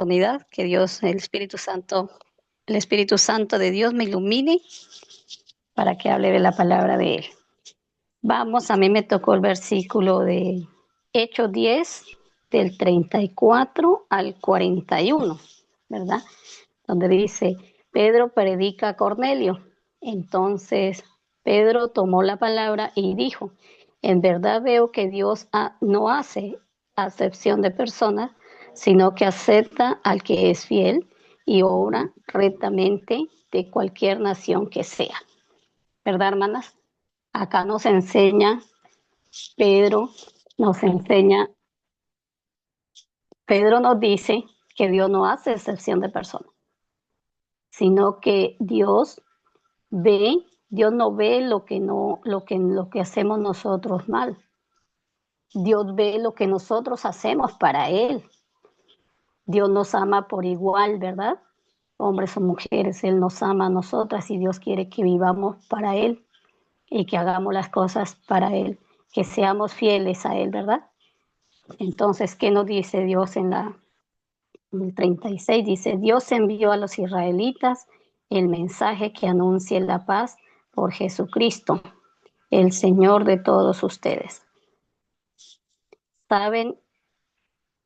oportunidad, que Dios, el Espíritu Santo de Dios me ilumine para que hable de la palabra de Él. Vamos, a mí me tocó el versículo de Hechos 10, del 34 al 41, ¿verdad? Donde dice, Pedro predica a Cornelio. Entonces Pedro tomó la palabra y dijo, en verdad veo que Dios no hace acepción de personas, sino que acepta al que es fiel y obra rectamente de cualquier nación que sea. ¿Verdad, hermanas? Acá nos enseña Pedro, nos enseña, Pedro nos dice que Dios no hace excepción de personas, sino que Dios no ve lo que hacemos nosotros mal. Dios ve lo que nosotros hacemos para Él. Dios nos ama por igual, ¿verdad? Hombres o mujeres, Él nos ama a nosotras y Dios quiere que vivamos para Él y que hagamos las cosas para Él, que seamos fieles a Él, ¿verdad? Entonces, ¿qué nos dice Dios en el 36? Dice, Dios envió a los israelitas el mensaje que anuncie la paz por Jesucristo, el Señor de todos ustedes. Saben,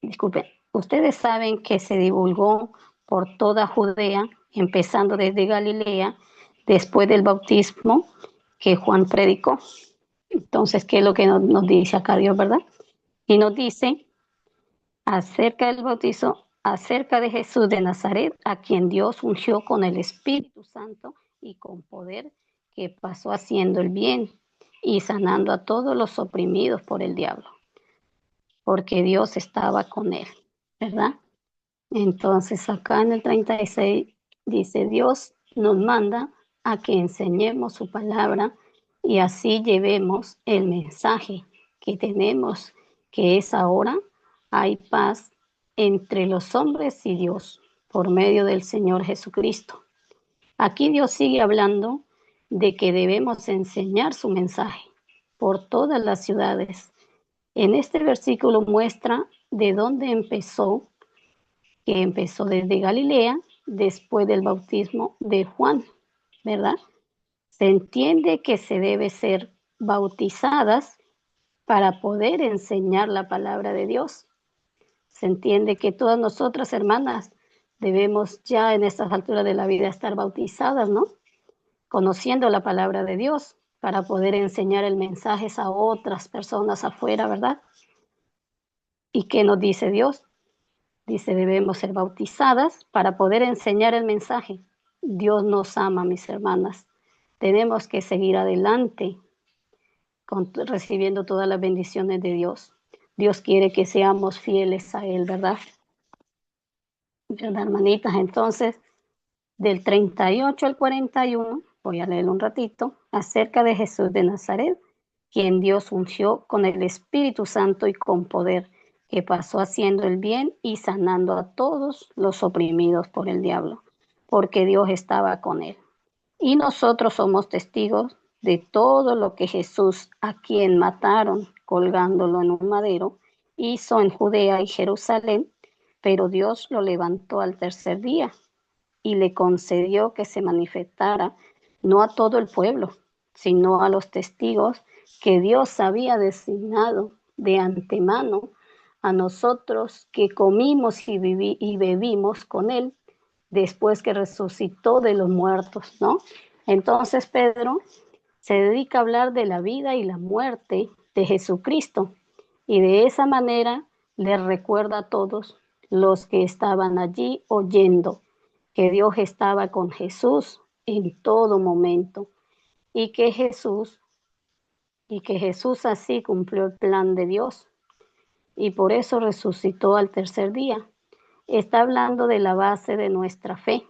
disculpen, ustedes saben que se divulgó por toda Judea, empezando desde Galilea, después del bautismo que Juan predicó. Entonces, ¿qué es lo que nos dice acá Dios, verdad? Y nos dice acerca del bautizo, acerca de Jesús de Nazaret, a quien Dios ungió con el Espíritu Santo y con poder, que pasó haciendo el bien y sanando a todos los oprimidos por el diablo, porque Dios estaba con él, ¿verdad? Entonces acá en el 36 dice, Dios nos manda a que enseñemos su palabra y así llevemos el mensaje que tenemos, que es ahora hay paz entre los hombres y Dios por medio del Señor Jesucristo. Aquí Dios sigue hablando de que debemos enseñar su mensaje por todas las ciudades. En este versículo muestra de dónde empezó, que empezó desde Galilea, después del bautismo de Juan, ¿verdad? Se entiende que se debe ser bautizadas para poder enseñar la palabra de Dios. Se entiende que todas nosotras, hermanas, debemos ya en estas alturas de la vida estar bautizadas, ¿no? Conociendo la palabra de Dios para poder enseñar el mensaje a otras personas afuera, ¿verdad? ¿Y qué nos dice Dios? Dice, debemos ser bautizadas para poder enseñar el mensaje. Dios nos ama, mis hermanas. Tenemos que seguir adelante recibiendo todas las bendiciones de Dios. Dios quiere que seamos fieles a Él, ¿verdad? ¿Verdad, hermanitas? Entonces, del 38 al 41, voy a leer un ratito, acerca de Jesús de Nazaret, quien Dios ungió con el Espíritu Santo y con poder, que pasó haciendo el bien y sanando a todos los oprimidos por el diablo, porque Dios estaba con él. Y nosotros somos testigos de todo lo que Jesús, a quien mataron colgándolo en un madero, hizo en Judea y Jerusalén, pero Dios lo levantó al tercer día y le concedió que se manifestara no a todo el pueblo, sino a los testigos que Dios había designado de antemano a nosotros que comimos y bebimos con él después que resucitó de los muertos, ¿no? Entonces Pedro se dedica a hablar de la vida y la muerte de Jesucristo y de esa manera les recuerda a todos los que estaban allí oyendo que Dios estaba con Jesús en todo momento y que Jesús así cumplió el plan de Dios y por eso resucitó al tercer día. Está hablando de la base de nuestra fe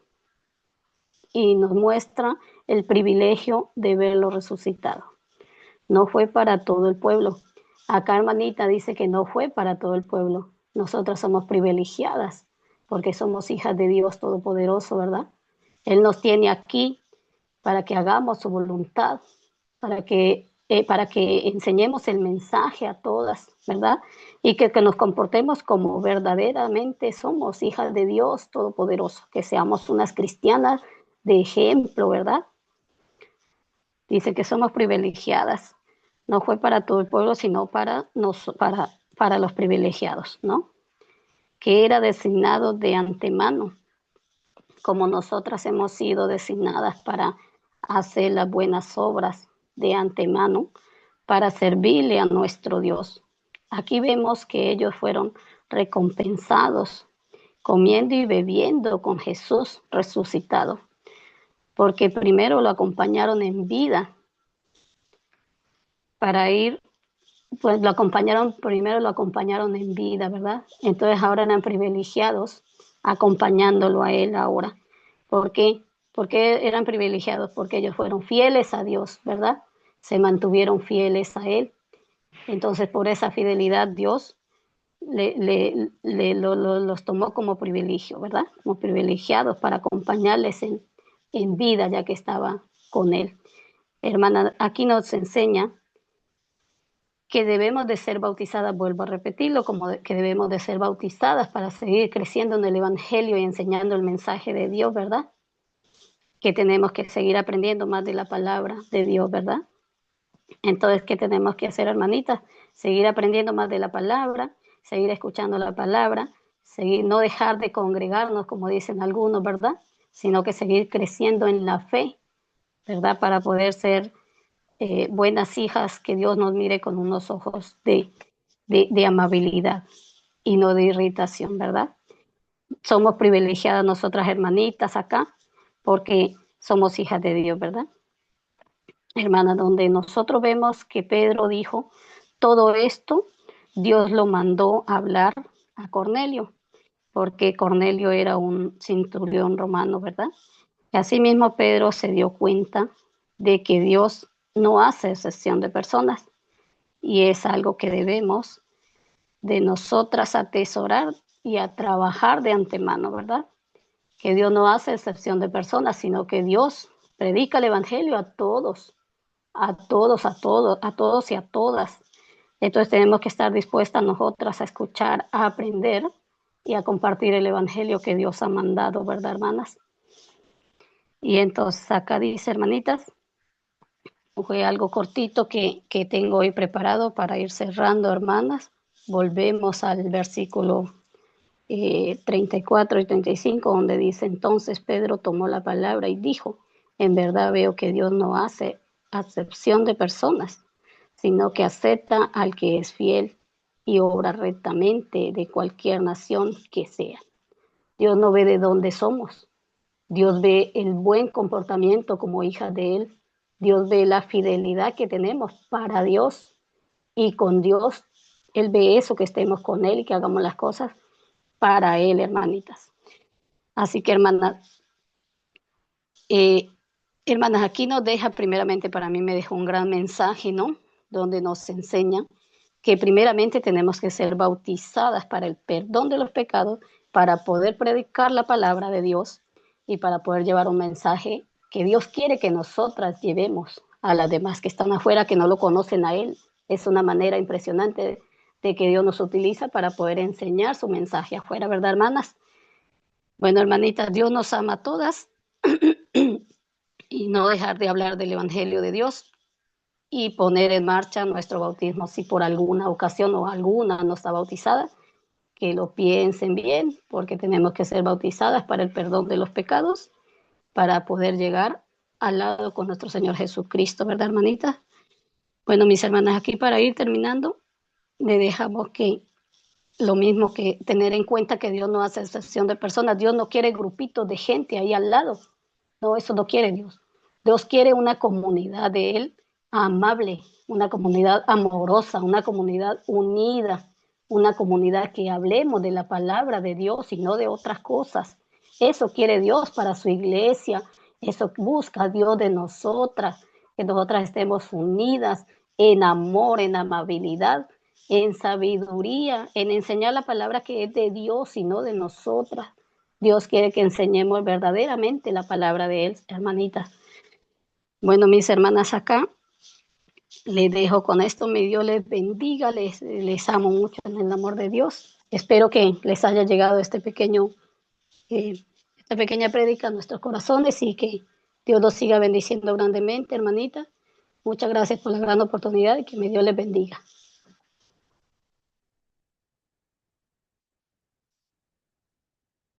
y nos muestra el privilegio de verlo resucitado. No fue para todo el pueblo. Acá hermanita dice que no fue para todo el pueblo. Nosotras somos privilegiadas porque somos hijas de Dios Todopoderoso, ¿verdad? Él nos tiene aquí para que hagamos su voluntad, para que para que enseñemos el mensaje a todas, ¿verdad? Y que nos comportemos como verdaderamente somos hijas de Dios Todopoderoso, que seamos unas cristianas de ejemplo, ¿verdad? Dice que somos privilegiadas. No fue para todo el pueblo, sino para los privilegiados, ¿no? Que era designado de antemano, como nosotras hemos sido designadas para hacer las buenas obras de antemano, para servirle a nuestro Dios. Aquí vemos que ellos fueron recompensados comiendo y bebiendo con Jesús resucitado, porque primero lo acompañaron en vida para ir, pues primero lo acompañaron en vida, ¿verdad? Entonces ahora eran privilegiados acompañándolo a él ahora. ¿Por qué? Porque eran privilegiados, porque ellos fueron fieles a Dios, ¿verdad? Se mantuvieron fieles a él. Entonces por esa fidelidad Dios los tomó como privilegio, ¿verdad? Como privilegiados para acompañarles en vida, ya que estaba con él. Hermana, aquí nos enseña que debemos de ser bautizadas, vuelvo a repetirlo, que debemos de ser bautizadas para seguir creciendo en el Evangelio y enseñando el mensaje de Dios, ¿verdad? Que tenemos que seguir aprendiendo más de la palabra de Dios, ¿verdad? Entonces, ¿qué tenemos que hacer, hermanitas? Seguir aprendiendo más de la palabra, seguir escuchando la palabra, seguir, no dejar de congregarnos, como dicen algunos, ¿verdad? Sino que seguir creciendo en la fe, ¿verdad? Para poder ser buenas hijas, que Dios nos mire con unos ojos de amabilidad y no de irritación, ¿verdad? Somos privilegiadas nosotras hermanitas acá porque somos hijas de Dios, ¿verdad? Hermana, donde nosotros vemos que Pedro dijo, todo esto Dios lo mandó a hablar a Cornelio, porque Cornelio era un centurión romano, ¿verdad? Y asimismo Pedro se dio cuenta de que Dios no hace excepción de personas y es algo que debemos de nosotras atesorar y a trabajar de antemano, ¿verdad? Que Dios no hace excepción de personas, sino que Dios predica el Evangelio a todos, a todos, a todos, a todos y a todas. Entonces tenemos que estar dispuestas nosotras a escuchar, a aprender y a compartir el Evangelio que Dios ha mandado, ¿verdad, hermanas? Y entonces acá dice, hermanitas, fue algo cortito que tengo hoy preparado para ir cerrando, hermanas. Volvemos al versículo 34 y 35, donde dice, entonces Pedro tomó la palabra y dijo, en verdad veo que Dios no hace acepción de personas, sino que acepta al que es fiel y obra rectamente de cualquier nación que sea. Dios no ve de dónde somos, Dios ve el buen comportamiento como hijas de Él, Dios ve la fidelidad que tenemos para Dios y con Dios. Él ve eso, que estemos con Él y que hagamos las cosas para Él, hermanitas. Así que, eh, hermanas, aquí nos deja, primeramente para mí me dejó un gran mensaje, ¿no? Donde nos enseña que primeramente tenemos que ser bautizadas para el perdón de los pecados, para poder predicar la palabra de Dios y para poder llevar un mensaje que Dios quiere que nosotras llevemos a las demás que están afuera, que no lo conocen a Él. Es una manera impresionante de que Dios nos utiliza para poder enseñar su mensaje afuera, ¿verdad, hermanas? Bueno, hermanitas, Dios nos ama a todas y no dejar de hablar del Evangelio de Dios y poner en marcha nuestro bautismo. Si por alguna ocasión o alguna no está bautizada, que lo piensen bien, porque tenemos que ser bautizadas para el perdón de los pecados, para poder llegar al lado con nuestro Señor Jesucristo, ¿verdad, hermanita? Bueno, mis hermanas, aquí para ir terminando, le dejamos que lo mismo, que tener en cuenta que Dios no hace excepción de personas. Dios no quiere grupitos de gente ahí al lado. No, eso no quiere Dios. Dios quiere una comunidad de Él amable, una comunidad amorosa, una comunidad unida, una comunidad que hablemos de la palabra de Dios y no de otras cosas. Eso quiere Dios para su iglesia. Eso busca Dios de nosotras, que nosotras estemos unidas en amor, en amabilidad, en sabiduría, en enseñar la palabra que es de Dios y no de nosotras. Dios quiere que enseñemos verdaderamente la palabra de Él, hermanitas. Bueno, mis hermanas acá, Les dejo con esto, mi Dios les bendiga, les amo mucho en el amor de Dios. Espero que les haya llegado esta pequeña prédica a nuestros corazones y que Dios los siga bendiciendo grandemente, hermanita. Muchas gracias por la gran oportunidad y que mi Dios les bendiga.